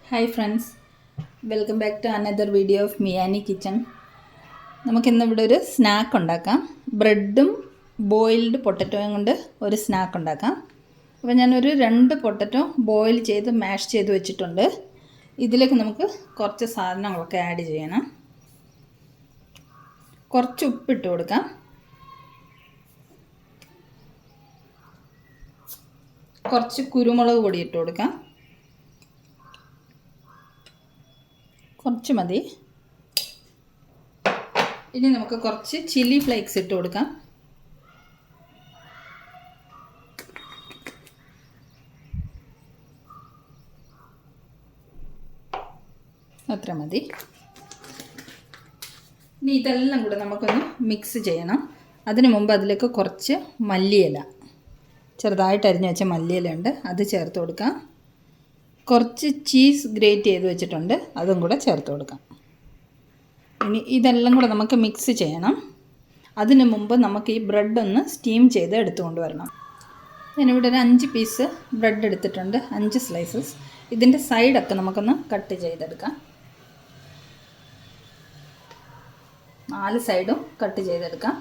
Hi friends, welcome back to another video of Miyani kitchen. നമുക്കിന്നിവിടെ ഒരു snack ഉണ്ടാക്കാം. ബ്രെഡും ബോയിൽഡ് പൊട്ടറ്റോയും കൊണ്ട് ഒരു സ്നാക്ക് ഉണ്ടാക്കാം. അപ്പോൾ ഞാനൊരു 2 പൊട്ടറ്റോ ബോയിൽ ചെയ്ത് മാഷ് ചെയ്ത് വെച്ചിട്ടുണ്ട്. ഇതിലേക്ക് നമുക്ക് കുറച്ച് സാധനങ്ങളൊക്കെ ആഡ് ചെയ്യണം. കുറച്ച് ഉപ്പിട്ട് കൊടുക്കാം. കുറച്ച് കുരുമുളക് പൊടി ഇട്ട് കൊടുക്കാം. കുറച്ച് മതി. ഇനി നമുക്ക് കുറച്ച് ചില്ലി ഫ്ലേക്സ് ഇട്ട് കൊടുക്കാം. അത്ര മതി. ഇനി ഇതെല്ലാം കൂടെ നമുക്കൊന്ന് മിക്സ് ചെയ്യണം. അതിനു മുമ്പ് അതിലേക്ക് കുറച്ച് മല്ലിയില, ചെറുതായിട്ട് അരിഞ്ഞ് വെച്ച മല്ലിയില ഉണ്ട്, അത് ചേർത്ത് കൊടുക്കാം. കുറച്ച് ചീസ് ഗ്രേറ്റ് ചെയ്ത് വെച്ചിട്ടുണ്ട്, അതും കൂടെ ചേർത്ത് കൊടുക്കാം. ഇനി ഇതെല്ലാം കൂടെ നമുക്ക് മിക്സ് ചെയ്യണം. അതിന് മുമ്പ് നമുക്ക് ഈ ബ്രെഡ് ഒന്ന് സ്റ്റീം ചെയ്ത് എടുത്തുകൊണ്ട് വരണം. ഞാനിവിടെ ഒരു 5 പീസ് ബ്രെഡ് എടുത്തിട്ടുണ്ട്, 5 സ്ലൈസസ്. ഇതിൻ്റെ സൈഡൊക്കെ നമുക്കൊന്ന് കട്ട് ചെയ്തെടുക്കാം. 4 സൈഡും കട്ട് ചെയ്തെടുക്കാം.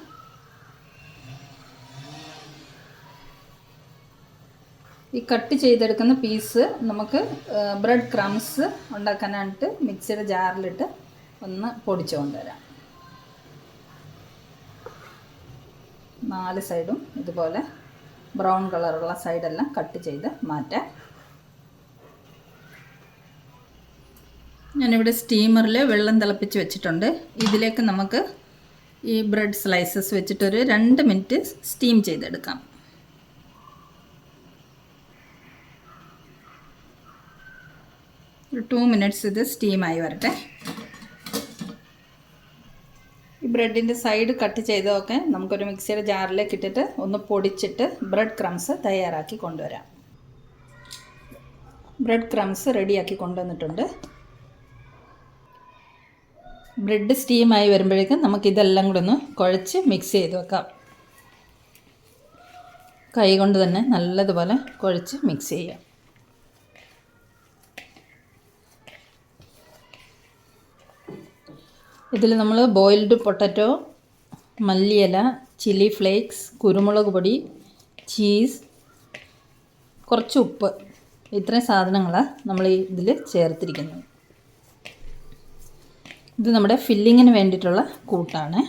ഈ കട്ട് ചെയ്തെടുക്കുന്ന പീസ് നമുക്ക് ബ്രെഡ് ക്രംസ് ഉണ്ടാക്കാനായിട്ട് മിക്സിയുടെ ജാറിലിട്ട് ഒന്ന് പൊടിച്ചു കൊണ്ടുവരാം. 4 സൈഡും ഇതുപോലെ ബ്രൗൺ കളറുള്ള സൈഡെല്ലാം കട്ട് ചെയ്ത് മാറ്റാം. ഞാനിവിടെ സ്റ്റീമറിൽ വെള്ളം തിളപ്പിച്ച് വെച്ചിട്ടുണ്ട്. ഇതിലേക്ക് നമുക്ക് ഈ ബ്രെഡ് സ്ലൈസസ് വെച്ചിട്ടൊരു 2 മിനിറ്റ് സ്റ്റീം ചെയ്തെടുക്കാം. ഒരു 2 മിനിറ്റ്സ് ഇത് സ്റ്റീമായി വരട്ടെ. ഈ ബ്രെഡിൻ്റെ സൈഡ് കട്ട് ചെയ്തതൊക്കെ നമുക്കൊരു മിക്സിയുടെ ജാറിലേക്ക് ഇട്ടിട്ട് ഒന്ന് പൊടിച്ചിട്ട് ബ്രെഡ് ക്രംസ് തയ്യാറാക്കി കൊണ്ടുവരാം. ബ്രെഡ് ക്രംസ് റെഡിയാക്കി കൊണ്ടുവന്നിട്ടുണ്ട്. ബ്രെഡ് സ്റ്റീമായി വരുമ്പോഴേക്കും നമുക്കിതെല്ലാം കൂടെ ഒന്ന് കുഴച്ച് മിക്സ് ചെയ്ത് വെക്കാം. കൈ കൊണ്ട് തന്നെ നല്ലതുപോലെ കുഴച്ച് മിക്സ് ചെയ്യാം. ഇതിൽ നമ്മൾ ബോയിൽഡ് പൊട്ടറ്റോ, മല്ലിയില, ചില്ലി ഫ്ലേക്സ്, കുരുമുളക് പൊടി, ചീസ്, കുറച്ച് ഉപ്പ്, ഇത്രയും സാധനങ്ങളാണ് നമ്മൾ ഇതിൽ ചേർത്തിരിക്കുന്നത്. ഇത് നമ്മുടെ ഫില്ലിങ്ങിന് വേണ്ടിയിട്ടുള്ള കൂട്ടാണ്.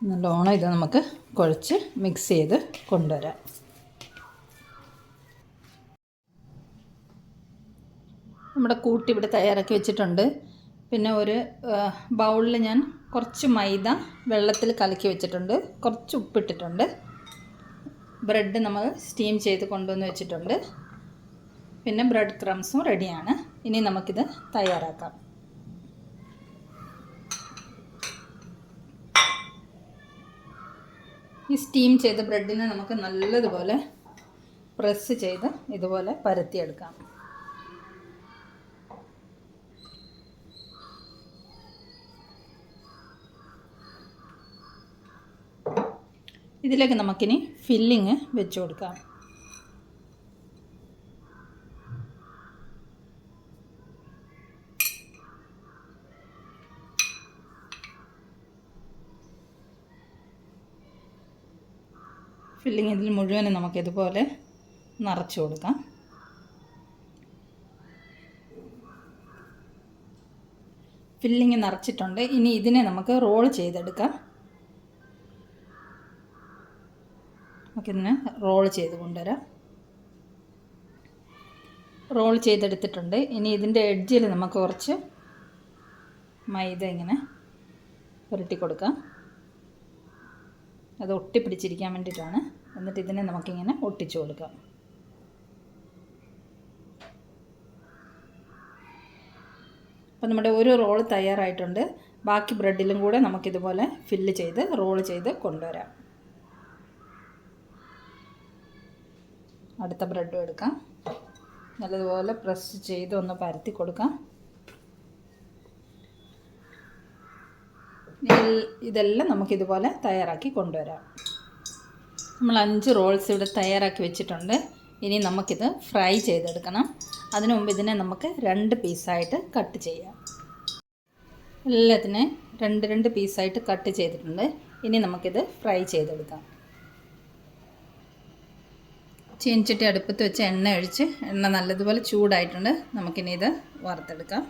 നല്ലോണം ഇത് നമുക്ക് കുഴച്ച് മിക്സ് ചെയ്ത് കൊണ്ടുവരാം. നമ്മുടെ കൂട്ട് ഇവിടെ തയ്യാറാക്കി വെച്ചിട്ടുണ്ട്. പിന്നെ ഒരു ബൗളിൽ ഞാൻ കുറച്ച് മൈദ വെള്ളത്തിൽ കലക്കി വെച്ചിട്ടുണ്ട്, കുറച്ച് ഉപ്പിട്ടിട്ടുണ്ട്. ബ്രെഡ് നമ്മൾ സ്റ്റീം ചെയ്ത് കൊണ്ടുവന്ന് വെച്ചിട്ടുണ്ട്. പിന്നെ ബ്രെഡ് ക്രംസും റെഡിയാണ്. ഇനി നമുക്കിത് തയ്യാറാക്കാം. ഈ സ്റ്റീം ചെയ്ത ബ്രെഡിനെ നമുക്ക് നല്ലതുപോലെ പ്രസ് ചെയ്ത് ഇതുപോലെ പരത്തിയെടുക്കാം. ഇതിലേക്ക് നമുക്കിനി ഫില്ലിങ് വെച്ച് കൊടുക്കാം. ഫില്ലിങ് ഇതിൽ മുഴുവനും നമുക്കിതുപോലെ നിറച്ച് കൊടുക്കാം. ഫില്ലിങ് നിറച്ചിട്ടുണ്ട്. ഇനി ഇതിനെ നമുക്ക് റോൾ ചെയ്തെടുക്കാം. നമുക്കിതിനെ റോൾ ചെയ്ത് കൊണ്ടുവരാം. റോൾ ചെയ്തെടുത്തിട്ടുണ്ട്. ഇനി ഇതിൻ്റെ എഡ്ജിൽ നമുക്ക് കുറച്ച് മൈദ ഇങ്ങനെ പുരട്ടി കൊടുക്കാം. അത് ഒട്ടിപ്പിടിച്ചിരിക്കാൻ വേണ്ടിയിട്ടാണ്. എന്നിട്ട് ഇതിനെ നമുക്കിങ്ങനെ ഒട്ടിച്ചു കൊടുക്കാം. അപ്പോൾ നമ്മുടെ ഒരു റോൾ തയ്യാറായിട്ടുണ്ട്. ബാക്കി ബ്രെഡിലും കൂടെ നമുക്കിതുപോലെ ഫില്ല് ചെയ്ത് റോൾ ചെയ്ത് കൊണ്ടുവരാം. അടുത്ത ബ്രെഡും എടുക്കാം. നല്ലതുപോലെ പ്രസ് ചെയ്ത് ഒന്ന് പരത്തി കൊടുക്കാം. ഇതെല്ലാം നമുക്കിതുപോലെ തയ്യാറാക്കി കൊണ്ടുവരാം. നമ്മൾ 5 റോൾസ് ഇവിടെ തയ്യാറാക്കി വെച്ചിട്ടുണ്ട്. ഇനി നമുക്കിത് ഫ്രൈ ചെയ്തെടുക്കണം. അതിനു മുമ്പ് ഇതിനെ നമുക്ക് 2 പീസായിട്ട് കട്ട് ചെയ്യാം. എല്ലാത്തിനെ 2 പീസായിട്ട് കട്ട് ചെയ്തിട്ടുണ്ട്. ഇനി നമുക്കിത് ഫ്രൈ ചെയ്തെടുക്കാം. ചീനിച്ചട്ടി അടുപ്പത്ത് വെച്ച് എണ്ണ ഒഴിച്ച് എണ്ണ നല്ലതുപോലെ ചൂടായിട്ടുണ്ട്. നമുക്കിനി ഇത് വറുത്തെടുക്കാം.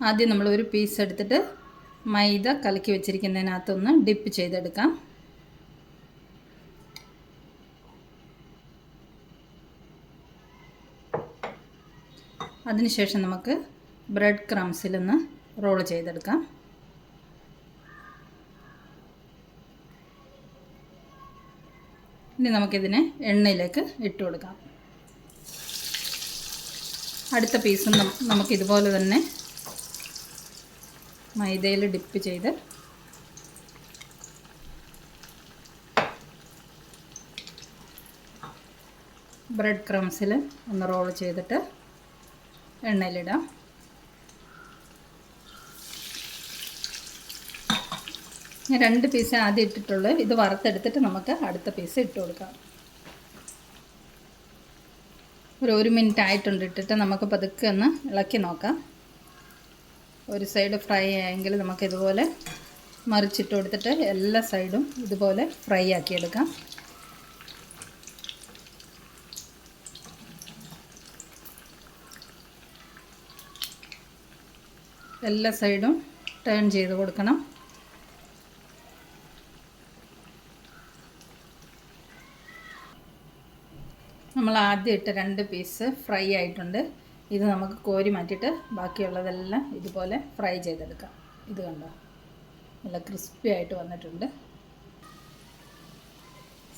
ആദ്യം നമ്മൾ ഒരു പീസ് എടുത്തിട്ട് മൈദ കലക്കി വെച്ചിരിക്കുന്നതിനകത്തൊന്ന് ഡിപ്പ് ചെയ്തെടുക്കാം. അതിനുശേഷം നമുക്ക് ബ്രെഡ് ക്രംസിലൊന്ന് റോൾ ചെയ്തെടുക്കാം. ഇനി നമുക്കിതിനെ എണ്ണയിലേക്ക് ഇട്ട് കൊടുക്കാം. അടുത്ത പീസും നമുക്കിതുപോലെ തന്നെ മൈദയിൽ ഡിപ്പ് ചെയ്ത് ബ്രെഡ് ക്രംസിൽ ഒന്ന് റോൾ ചെയ്തിട്ട് എണ്ണയിലിടാം. ഞാൻ 2 പീസ് ആദ്യം ഇട്ടിട്ടുള്ളൂ. ഇത് വറുത്തെടുത്തിട്ട് നമുക്ക് അടുത്ത പീസ് ഇട്ട് കൊടുക്കാം. ഒരു 1 മിനിറ്റ് ആയിട്ടുണ്ട് ഇട്ടിട്ട്. നമുക്ക് പതുക്കെ ഒന്ന് ഇളക്കി നോക്കാം. ഒരു സൈഡ് ഫ്രൈ ആയെങ്കിൽ നമുക്ക് ഇതുപോലെ മറിച്ചിട്ട് കൊടുത്തിട്ട് എല്ലാ സൈഡും ഇതുപോലെ ഫ്രൈ ആക്കിയെടുക്കാം. എല്ലാ സൈഡും ടേൺ ചെയ്ത് കൊടുക്കണം. നമ്മൾ ആദ്യം ഇട്ട 2 പീസ് ഫ്രൈ ആയിട്ടുണ്ട്. ഇത് നമുക്ക് കോരി മാറ്റിയിട്ട് ബാക്കിയുള്ളതെല്ലാം ഇതുപോലെ ഫ്രൈ ചെയ്തെടുക്കാം. ഇത് കണ്ടോ, നല്ല ക്രിസ്പി ആയിട്ട് വന്നിട്ടുണ്ട്.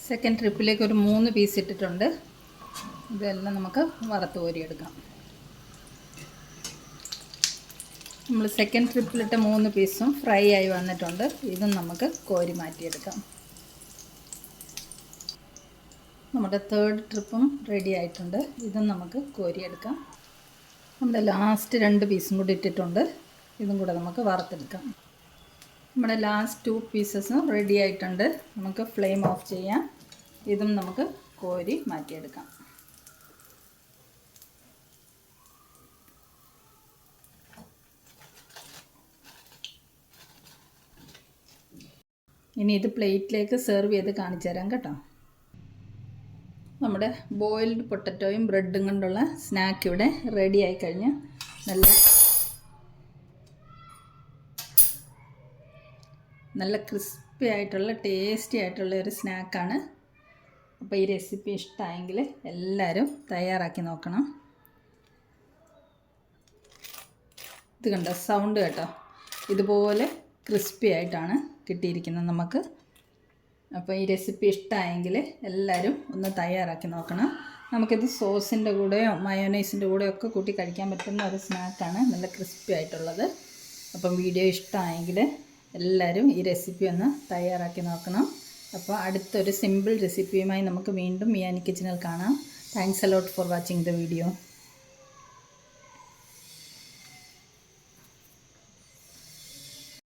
സെക്കൻഡ് ട്രിപ്പിലേക്ക് ഒരു 3 പീസ് ഇട്ടിട്ടുണ്ട്. ഇതെല്ലാം നമുക്ക് വറുത്ത് കോരിയെടുക്കാം. നമ്മൾ സെക്കൻഡ് ട്രിപ്പിലിട്ട 3 പീസും ഫ്രൈ ആയി വന്നിട്ടുണ്ട്. ഇതും നമുക്ക് കോരി മാറ്റിയെടുക്കാം. നമ്മുടെ തേർഡ് ട്രിപ്പും റെഡി ആയിട്ടുണ്ട്. ഇതും നമുക്ക് കോരിയെടുക്കാം. നമ്മുടെ ലാസ്റ്റ് 2 പീസും കൂടി ഇട്ടിട്ടുണ്ട്. ഇതും കൂടെ നമുക്ക് വറുത്തെടുക്കാം. നമ്മുടെ ലാസ്റ്റ് 2 പീസസും റെഡി ആയിട്ടുണ്ട്. നമുക്ക് ഫ്ലെയിം ഓഫ് ചെയ്യാം. ഇതും നമുക്ക് കോരി മാറ്റിയെടുക്കാം. ഇനി ഇത് പ്ലേറ്റിലേക്ക് സെർവ് ചെയ്ത് കാണിച്ചു തരാം കേട്ടോ. നമ്മുടെ ബോയിൽഡ് പൊട്ടറ്റോയും ബ്രെഡും കൊണ്ടുള്ള സ്നാക്ക് ഇവിടെ റെഡി ആയി കഴിഞ്ഞ് നല്ല ക്രിസ്പി ആയിട്ടുള്ള ടേസ്റ്റി ആയിട്ടുള്ള ഒരു സ്നാക്കാണ്. അപ്പോൾ ഈ റെസിപ്പി ഇഷ്ടമായെങ്കിൽ എല്ലാവരും തയ്യാറാക്കി നോക്കണം. ഇത് കണ്ടോ, സൗണ്ട് കേട്ടോ, ഇതുപോലെ ക്രിസ്പി ആയിട്ടാണ് കിട്ടിയിരിക്കുന്നത് നമുക്ക്. അപ്പോൾ ഈ റെസിപ്പി ഇഷ്ടമായെങ്കിൽ എല്ലാവരും ഒന്ന് തയ്യാറാക്കി നോക്കണം. നമുക്കിത് സോസിൻ്റെ കൂടെയോ മയോനൈസിൻ്റെ കൂടെയോ ഒക്കെ കൂട്ടി കഴിക്കാൻ പറ്റുന്ന ഒരു സ്നാക്കാണ്, നല്ല ക്രിസ്പി ആയിട്ടുള്ളത്. അപ്പം വീഡിയോ ഇഷ്ടമായെങ്കിൽ എല്ലാവരും ഈ റെസിപ്പി ഒന്ന് തയ്യാറാക്കി നോക്കണം. അപ്പോൾ അടുത്തൊരു സിമ്പിൾ റെസിപ്പിയുമായി നമുക്ക് വീണ്ടും മിയാനി കിച്ചണിൽ കാണാം. Thanks a lot for watching the video.